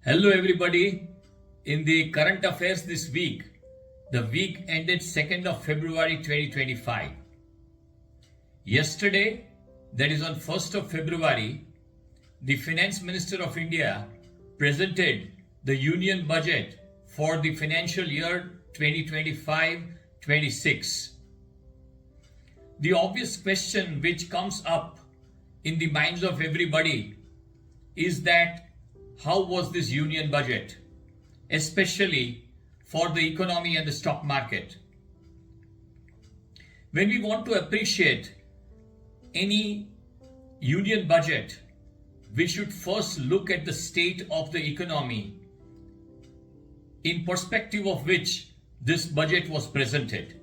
Hello, everybody. In the current affairs this week, the week ended 2nd of February 2025. Yesterday, that is on 1st of February, the Finance Minister of India presented the Union Budget for the financial year 2025-26. The obvious question which comes up in the minds of everybody is that how was this union budget, especially for the economy and the stock market? When we want to appreciate any union budget, we should first look at the state of the economy in perspective of which this budget was presented.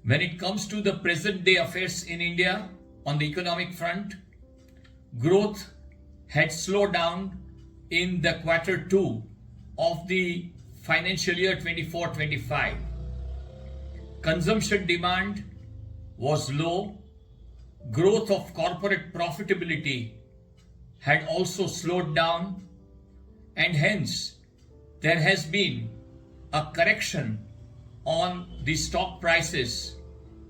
When it comes to the present day affairs in India on the economic front, growth had slowed down in the quarter 2 of the financial year 24-25. Consumption demand was low. Growth of corporate profitability had also slowed down, and hence there has been a correction on the stock prices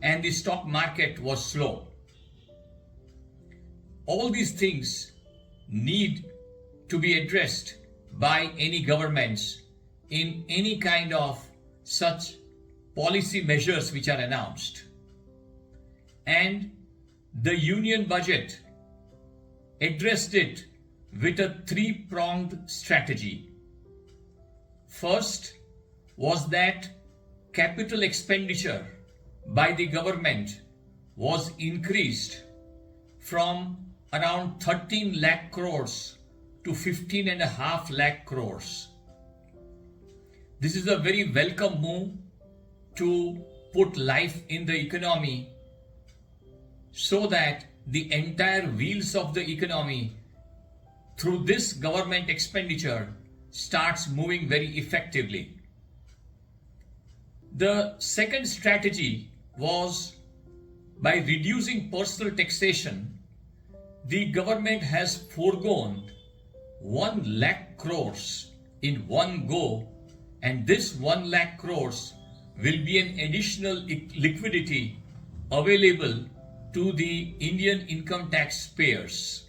and the stock market was slow. All these things need to be addressed by any governments in any kind of such policy measures which are announced. And the union budget addressed it with a three-pronged strategy. First was that capital expenditure by the government was increased from around 13 lakh crores to 15.5 lakh crores. This is a very welcome move to put life in the economy so that the entire wheels of the economy through this government expenditure starts moving very effectively. The second strategy was by reducing personal taxation, the government has foregone 1 lakh crores in one go, and this 1 lakh crores will be an additional liquidity available to the Indian income tax payers.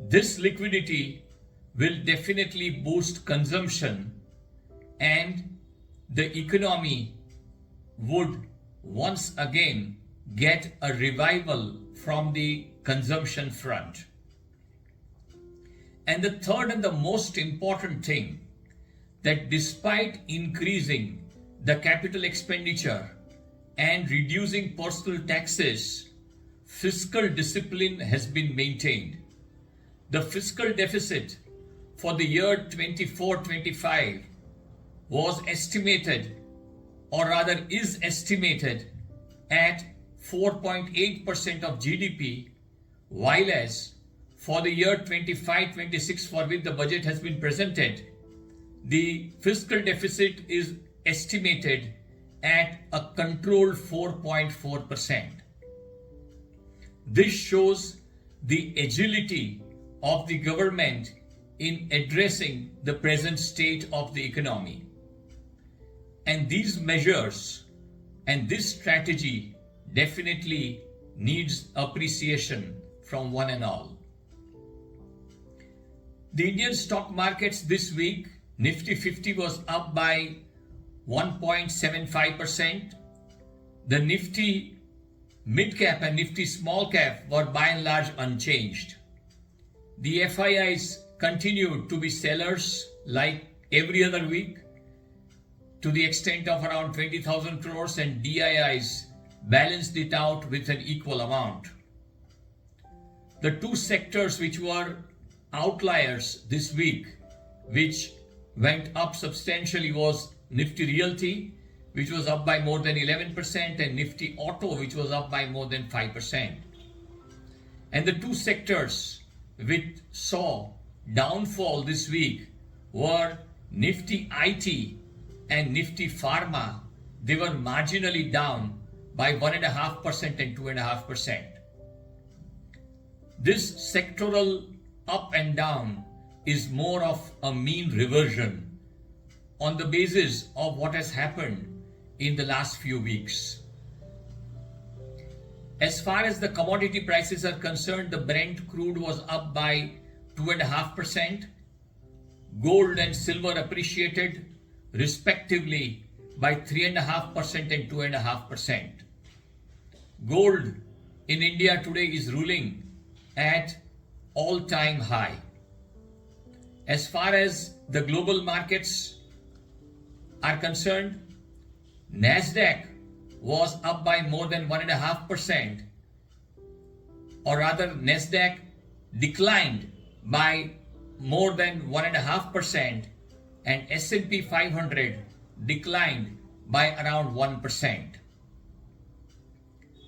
This liquidity will definitely boost consumption and the economy would once again get a revival from the consumption front. And the third and the most important thing, that despite increasing the capital expenditure and reducing personal taxes, fiscal discipline has been maintained. The fiscal deficit for the year 24-25 was estimated, or rather is estimated, at 4.8% of GDP, while as for the year 25-26 for which the budget has been presented, the fiscal deficit is estimated at a controlled 4.4%. This shows the agility of the government in addressing the present state of the economy. And these measures and this strategy definitely needs appreciation from one and all. The Indian stock markets this week, Nifty 50 was up by 1.75%. The Nifty mid cap and Nifty small cap were by and large unchanged. The FIIs continued to be sellers like every other week to the extent of around 20,000 crores, and DIIs balanced it out with an equal amount. The two sectors which were outliers this week, which went up substantially, was Nifty Realty, which was up by more than 11%, and Nifty Auto, which was up by more than 5%. And the two sectors which saw downfall this week were Nifty IT and Nifty Pharma. They were marginally down by 1.5% and 2.5%. This sectoral up and down is more of a mean reversion on the basis of what has happened in the last few weeks. As far as the commodity prices are concerned, the Brent crude was up by 2.5%. Gold and silver appreciated respectively by 3.5% and 2.5%. Gold in India today is ruling at all-time high. As far as the global markets are concerned, Nasdaq was up by more than 1.5%, or rather Nasdaq declined by more than 1.5%, and S&P 500 declined by around 1%.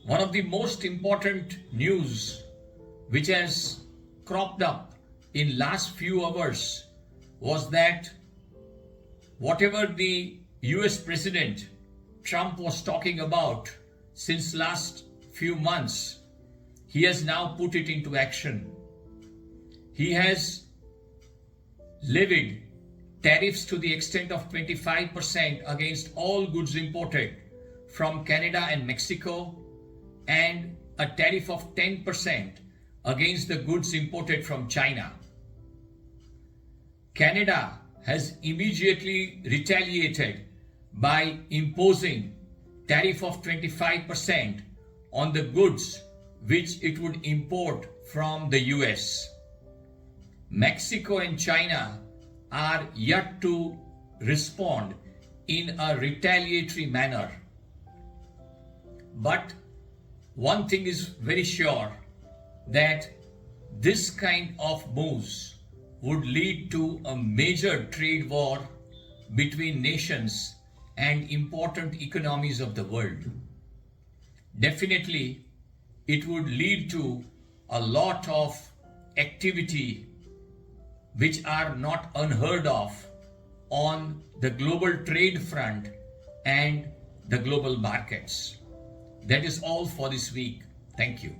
One of the most important news which has cropped up in last few hours was that whatever the US President Trump was talking about since last few months, he has now put it into action. He has levied tariffs to the extent of 25% against all goods imported from Canada and Mexico, and a tariff of 10% against the goods imported from China. Canada has immediately retaliated by imposing tariff of 25% on the goods which it would import from the US. Mexico and China are yet to respond in a retaliatory manner. But one thing is very sure, that this kind of moves would lead to a major trade war between nations and important economies of the world. Definitely, it would lead to a lot of activity which are not unheard of on the global trade front and the global markets. That is all for this week. Thank you.